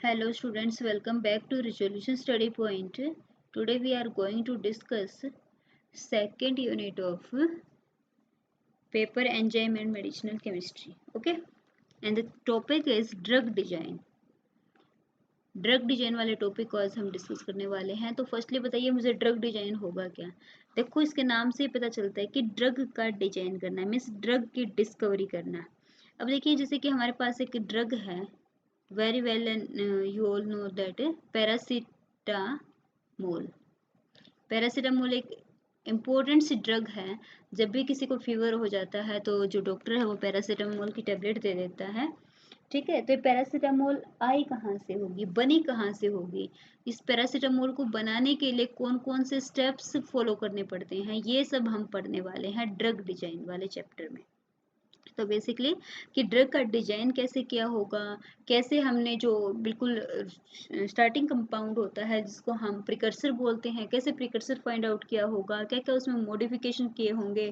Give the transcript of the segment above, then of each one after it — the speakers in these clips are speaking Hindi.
Hello students, welcome back to Resolution Study Point. Today we are going to discuss second unit of paper enzyme and medicinal chemistry. Okay, and the topic is drug design. Drug design वाले टॉपिक को आज हम डिस्कस करने वाले हैं। तो फर्स्टली बताइए मुझे ड्रग डिजाइन होगा क्या। देखो इसके नाम से ही पता चलता है कि ड्रग का डिजाइन करना मीन्स ड्रग की डिस्कवरी करना। अब देखिए जैसे कि हमारे पास एक ड्रग है, very well and you all know that paracetamol एक इम्पोर्टेंट सी ड्रग है। जब भी किसी को फीवर हो जाता है तो जो डॉक्टर है वो पैरासीटामोल की टेबलेट दे देता है। ठीक है, तो ये पैरासीटामोल आई कहाँ से होगी, बनी कहाँ से होगी, इस पैरासीटामोल को बनाने के लिए कौन कौन से स्टेप्स फॉलो करने पड़ते हैं, ये सब हम पढ़ने वाले हैं ड्रग डिजाइन वाले चैप्टर में। तो बेसिकली कि ड्रग का डिजाइन कैसे किया होगा, कैसे हमने जो बिल्कुल स्टार्टिंग कंपाउंड होता है जिसको हम प्रिकर्सर बोलते हैं, कैसे प्रिकर्सर फाइंड आउट किया होगा, क्या क्या उसमें मॉडिफिकेशन किए होंगे,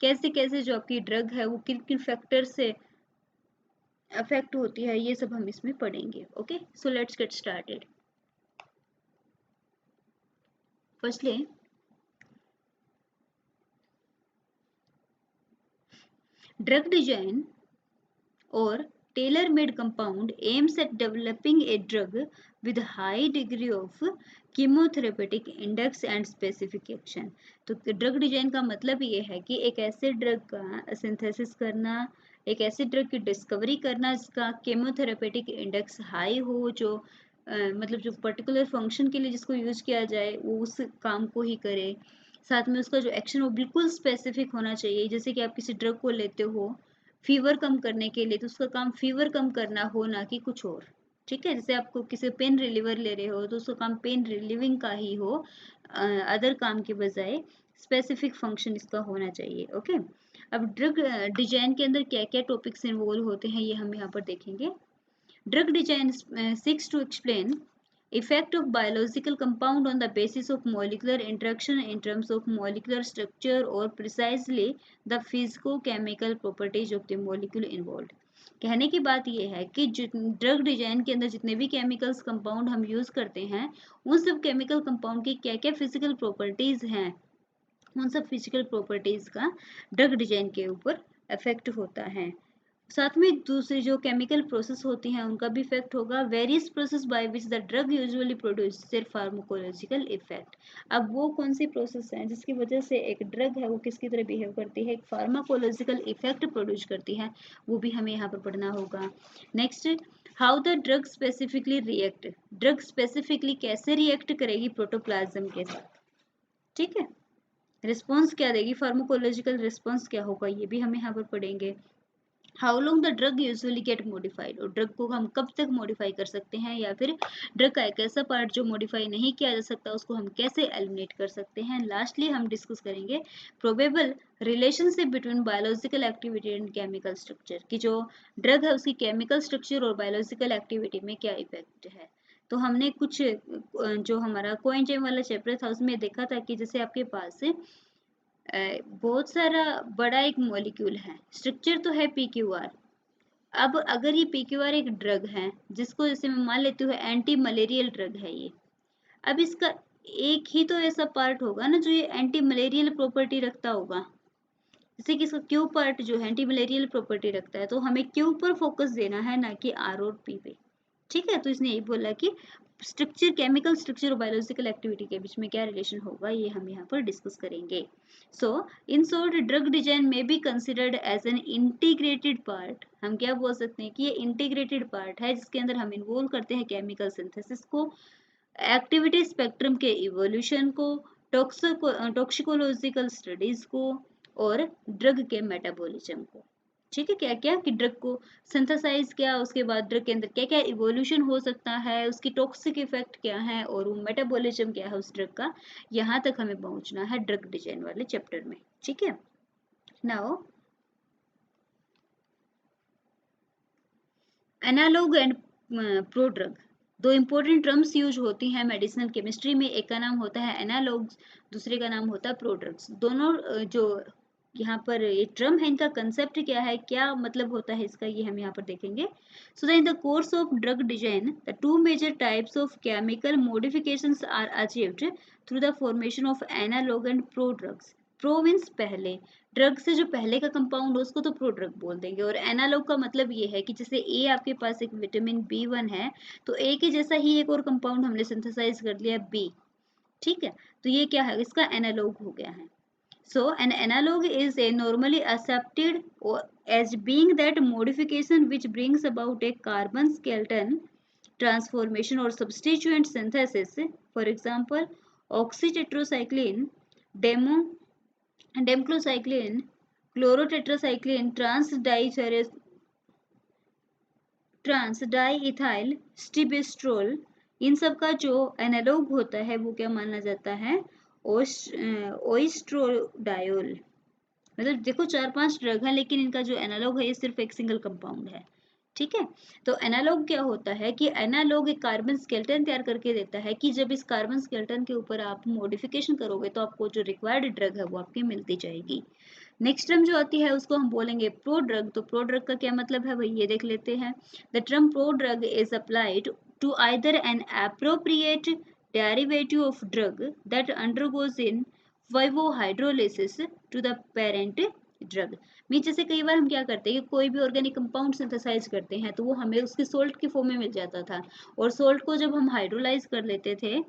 कैसे कैसे जो आपकी ड्रग है वो किन किन फैक्टर से अफेक्ट होती है, ये सब हम इसमें पढ़ेंगे। Okay, so let's get started. Firstly drug design or tailor-made compound aims at developing a drug with high degree of chemotherapeutic index and specific action। तो ड्रग डिजाइन का मतलब ये है कि एक ऐसे ड्रग का सिंथेसिस करना, एक ऐसे ड्रग की डिस्कवरी करना जिसका केमोथेरेपेटिक इंडेक्स हाई हो, जो मतलब जो पर्टिकुलर फंक्शन के लिए जिसको यूज किया जाए वो उस काम को ही करे। साथ में उसका जो एक्शन वो बिल्कुल स्पेसिफिक होना चाहिए। जैसे कि आप किसी ड्रग को लेते हो फीवर कम करने के लिए, तो उसका काम फीवर कम करना हो, ना कि कुछ और। ठीक है, जैसे आपको किसी पेन रिलीवर ले रहे हो तो उसका काम पेन रिलीविंग का ही हो, अदर काम के बजाय स्पेसिफिक फंक्शन इसका होना चाहिए। ओके, अब ड्रग डिजाइन के अंदर क्या क्या टॉपिक्स इन्वॉल्व होते हैं ये हम यहाँ पर देखेंगे। Drug design seeks to explain effect of biological compound on the basis of molecular interaction in terms of molecular structure or precisely the physicochemical properties of the molecule involved। कहने की बात यह है कि ड्रग डिजाइन के अंदर जितने भी केमिकल्स कंपाउंड हम यूज करते हैं उन सब केमिकल कंपाउंड की क्या क्या फिजिकल प्रॉपर्टीज हैं, उन सब फिजिकल प्रॉपर्टीज का ड्रग डिजाइन के ऊपर इफेक्ट होता है। साथ में दूसरी जो केमिकल प्रोसेस होती हैं उनका भी इफेक्ट होगा। Various process by which the drug usually produce their pharmacological effect. अब वो कौन सी प्रोसेस हैं जिसकी वजह से एक ड्रग है वो किसकी तरह बिहेव करती है, एक फार्माकोलॉजिकल इफेक्ट प्रोड्यूस करती है, वो भी हमें यहाँ पर पढ़ना होगा। Next, how the drug specifically react, drug specifically कैसे रिएक्ट करेगी प्रोटोप्लाज्म के साथ। ठीक है, रिस्पॉन्स क्या देगी, फार्माकोलॉजिकल रिस्पॉन्स क्या होगा, ये भी हम यहाँ पर पढ़ेंगे। How long the drug usually gate modified, और ड्रग को हम कब तक मॉडिफाई कर सकते हैं, या फिर ड्रग का एक ऐसा पार्ट जो मॉडिफाई नहीं किया जा सकता उसको हम कैसे एलिमिनेट कर सकते हैं। लास्टली हम डिस्कस करेंगे probable relationship between biological activity and chemical structure, कि जो ड्रग है उसकी केमिकल स्ट्रक्चर और बायोलॉजिकल एक्टिविटी में क्या इफेक्ट है। तो हमने कुछ जो हमारा कोएंजाइम वाला चैप्टर था उसमें देखा था कि जैसे आपके पास बहुत सारा बड़ा एक मॉलिक्यूल है, स्ट्रक्चर तो है PQR। अब अगर ये PQR एक ड्रग है जिसको जैसे मैं मान लेती हूँ एंटी मलेरियल ड्रग है ये, अब इसका एक ही तो ऐसा पार्ट होगा ना जो ये एंटी मलेरियल प्रॉपर्टी रखता होगा। जैसे कि इसका क्यू पार्ट जो है एंटी मलेरियल प्रॉपर्टी रखता है, तो हमें क्यू पर फोकस देना है ना कि आर और पी पे। ठीक है, तो इसने यही बोला कि स्ट्रक्चर, केमिकल स्ट्रक्चर और बायोलॉजिकल एक्टिविटी के बीच में क्या रिलेशन होगा ये हम यहाँ पर डिस्कस करेंगे। So in short drug design में be considered as an integrated part. हम क्या बोल सकते हैं कि ये इंटीग्रेटेड पार्ट है जिसके अंदर हम इन्वॉल्व करते हैं केमिकल सिंथेसिस को, एक्टिविटी स्पेक्ट्रम के इवोल्यूशन को, टॉक्सिकोलॉजिकल स्टडीज को, और ड्रग के मेटाबॉलिज्म को। ठीक है, क्या क्या कि ड्रग को सिंथेसाइज किया, उसके बाद ड्रग के अंदर क्या क्या इवोल्यूशन हो सकता है, उसकी टॉक्सिक इफेक्ट क्या है और वो मेटाबॉलिज्म क्या है उस ड्रग का, यहाँ तक हमें पहुंचना है ड्रग डिजाइन वाले चैप्टर में। ठीक है, नाउ एनालॉग एंड प्रोड्रग, दो इंपॉर्टेंट टर्म्स यूज होती हैं मेडिसिनल केमिस्ट्री में। एक का नाम होता है एनालॉग्स, दूसरे का नाम होता है प्रोड्रग्स। दोनों जो यहाँ पर ये टर्म है, इनका कंसेप्ट क्या है, क्या मतलब होता है इसका, ये हम यहाँ पर देखेंगे. So in the course of drug design the two major types of chemical modifications are achieved through the formation of analogue and prodrugs. Pro means पहले, ड्रग से जो पहले का कंपाउंड हो उसको तो प्रो ड्रग बोल देंगे. और एनालॉग का मतलब ये है कि जैसे ए आपके पास एक विटामिन B1 है, तो ए के जैसा ही एक और कंपाउंड हमने सिंथेसाइज कर लिया बी. ठीक है, तो ये क्या है, इसका एनालॉग हो गया है. So an analog is a normally accepted as being that modification which brings about a carbon skeleton transformation or substituent synthesis. For example, oxytetracycline, demo, demclocycline, chlorotetracycline, transdiethyl स्टिबिस्ट्रोल, इन सब का जो एनालॉग होता है वो क्या माना जाता है, ओइस्ट्रोडायोल. मतलब देखो 4-5 ड्रग है, लेकिन इनका जो एनालॉग है ये सिर्फ एक सिंगल कंपाउंड है. ठीक है, तो एनालॉग क्या होता है कि एनालॉग एक कार्बन स्केलेटन तैयार करके देता है कि जब इस कार्बन स्केलेटन के ऊपर आप मॉडिफिकेशन करोगे तो आपको जो रिक्वायर्ड ड्रग है वो आपकी मिलती जाएगी. नेक्स्ट टर्म जो आती है उसको हम बोलेंगे प्रो ड्रग. तो प्रो ड्रग का क्या मतलब है भाई, ये देख लेते हैं. The term pro drug is applied to either an appropriate derivative of drug that undergoes in vivo hydrolysis to the parent drug. Mean जैसे कई बार हम क्या करते हैं कि कोई भी ऑर्गेनिक कंपाउंड सिंथेसाइज करते हैं तो वो हमें उसके सोल्ट की फॉर्म में मिल जाता था, और सोल्ट को जब हम हाइड्रोलाइज कर लेते थे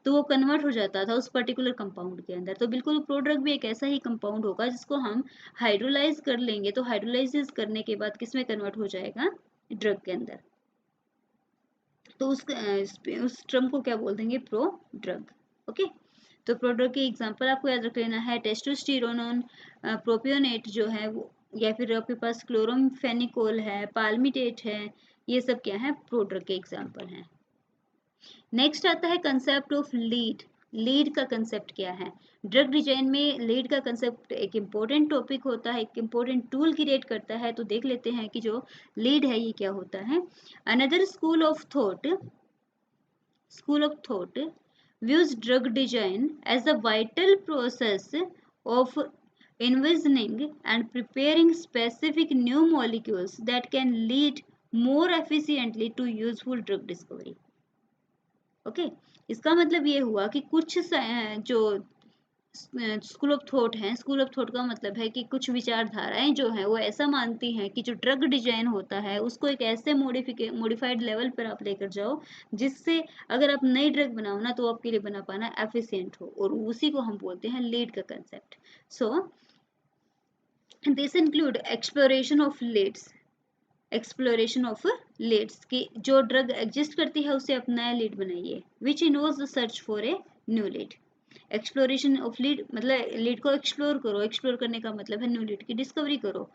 तो वो कन्वर्ट हो जाता था उस पर्टिकुलर कंपाउंड के अंदर. तो बिल्कुल प्रोड्रग भी एक ऐसा ही कंपाउंड होगा जिसको हम हाइड्रोलाइज कर लेंगे, तो हाइड्रोलाइज करने के बाद किस में कन्वर्ट हो जाएगा, ड्रग के अंदर. तो उस टर्म को क्या बोल देंगे, प्रो ड्रग. ओके, तो प्रोड्रग के एग्जांपल आपको याद रख लेना है, टेस्टोस्टेरोन प्रोपियोनेट जो है वो, या फिर आपके पास क्लोरोम्फेनिकोल है, पाल्मिटेट है, ये सब क्या है, प्रोड्रग के एग्जांपल हैं. नेक्स्ट आता है कंसेप्ट ऑफ लीड. लीड का कंसेप्ट क्या है, ड्रग डिजाइन में लीड का कंसेप्ट एक इम्पोर्टेंट टॉपिक होता है, एक इम्पोर्टेंट टूल क्रिएट करता है. तो देख लेते हैं कि जो लीड है ये क्या होता है. Another school of thought views drug design as a vital process of envisioning and preparing specific new molecules that can lead more efficiently to useful drug discovery. Okay, इसका मतलब ये हुआ कि कुछ जो स्कूल ऑफ थॉट है, स्कूल ऑफ थॉट का मतलब है कि कुछ विचारधाराएं जो है वो ऐसा मानती हैं कि जो ड्रग डिजाइन होता है उसको एक ऐसे मॉडिफाइड लेवल पर आप लेकर जाओ जिससे अगर आप नई ड्रग बनाओ ना तो आपके लिए बना पाना एफिशिएंट हो, और उसी को हम बोलते हैं लीड का concept. So this include exploration of leads, exploration of leads की जो ड्रग एग्जिस्ट करती है उसे आप नया लीड बनाइए, which involves the search for a new lead. Exploration of lead मतलब लीड को एक्सप्लोर करो, एक्सप्लोर करने का मतलब है न्यू लीड की डिस्कवरी करो.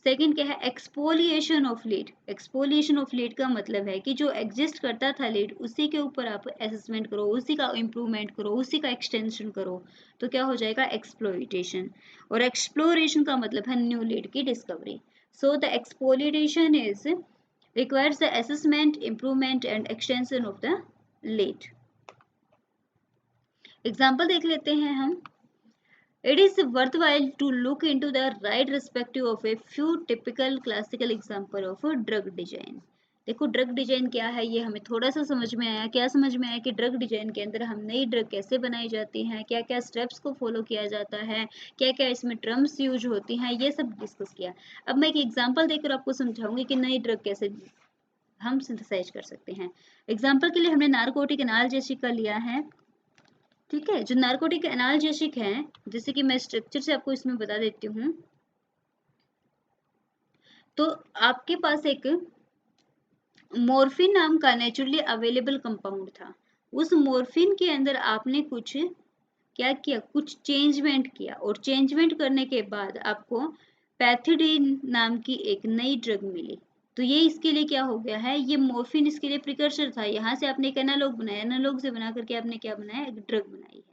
सेकेंड क्या है, exfoliation of lead. Exfoliation of lead का मतलब है कि जो एग्जिस्ट करता था लीड उसी के ऊपर आप असेसमेंट करो, उसी का इम्प्रूवमेंट करो, उसी का एक्सटेंशन करो, तो क्या हो जाएगा, एक्सप्लोइटेशन. और एक्सप्लोरेशन का मतलब है न्यू लीड की discovery. So the exfoliation is requires the assessment, improvement and extension of the lead. Example देख लेते हैं हम. It is worthwhile to look into the right perspective of a few typical classical example of a drug design. देखो ड्रग डिजाइन क्या है ये हमें थोड़ा सा समझ में आया. क्या समझ में आया कि ड्रग डिजाइन के अंदर हम नई ड्रग कैसे बनाई जाती हैं, क्या क्या स्टेप्स को फॉलो किया जाता है, क्या क्या इसमें टर्म्स यूज होती हैं, ये सब डिस्कस किया. अब मैं एक एग्जाम्पल देकर आपको समझाऊंगी कि नई ड्रग कैसे हम सिंथेसाइज कर सकते हैं. एग्जाम्पल के लिए हमने नारकोटिक एनाल्जेसिक का लिया है. ठीक है, जो नारकोटिक एनाल्जेसिक है, जैसे कि मैं स्ट्रक्चर से आपको इसमें बता देती हूँ. तो आपके पास एक मॉर्फिन नाम का नेचुरली अवेलेबल कंपाउंड था. उस मॉर्फिन के अंदर आपने कुछ क्या किया, कुछ चेंजमेंट किया, और चेंजमेंट करने के बाद आपको पैथिडीन नाम की एक नई ड्रग मिली. तो ये इसके लिए क्या हो गया है, ये मॉर्फिन इसके लिए प्रिकर्सर था. यहाँ से आपने एक एनालॉग बनाया, एनालॉग से बना करके आपने क्या बनाया, एक ड्रग बनाई है.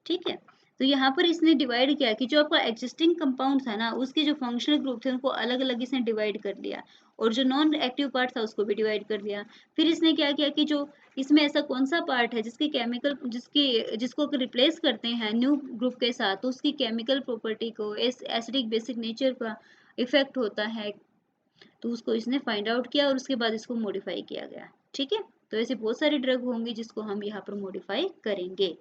ठीक है, तो यहाँ पर इसने डिवाइड किया कि जो आपका एक्जिस्टिंग कंपाउंड था ना, उसके जो फंक्शनल ग्रुप थे उनको अलग अलग इसने डिवाइड कर दिया, और जो नॉन एक्टिव पार्ट था उसको भी डिवाइड कर दिया। फिर इसने क्या किया कि जो इसमें ऐसा कौन सा पार्ट है जिसके केमिकल जिसको रिप्लेस करते हैं न्यू ग्रुप के साथ, तो उसकी केमिकल प्रॉपर्टी को एसिडिक बेसिक नेचर का इफेक्ट होता है, तो उसको इसने फाइंड आउट किया और उसके बाद इसको मॉडिफाई किया गया। ठीक है, तो ऐसे बहुत सारे ड्रग होंगे जिसको हम यहाँ पर मॉडिफाई करेंगे।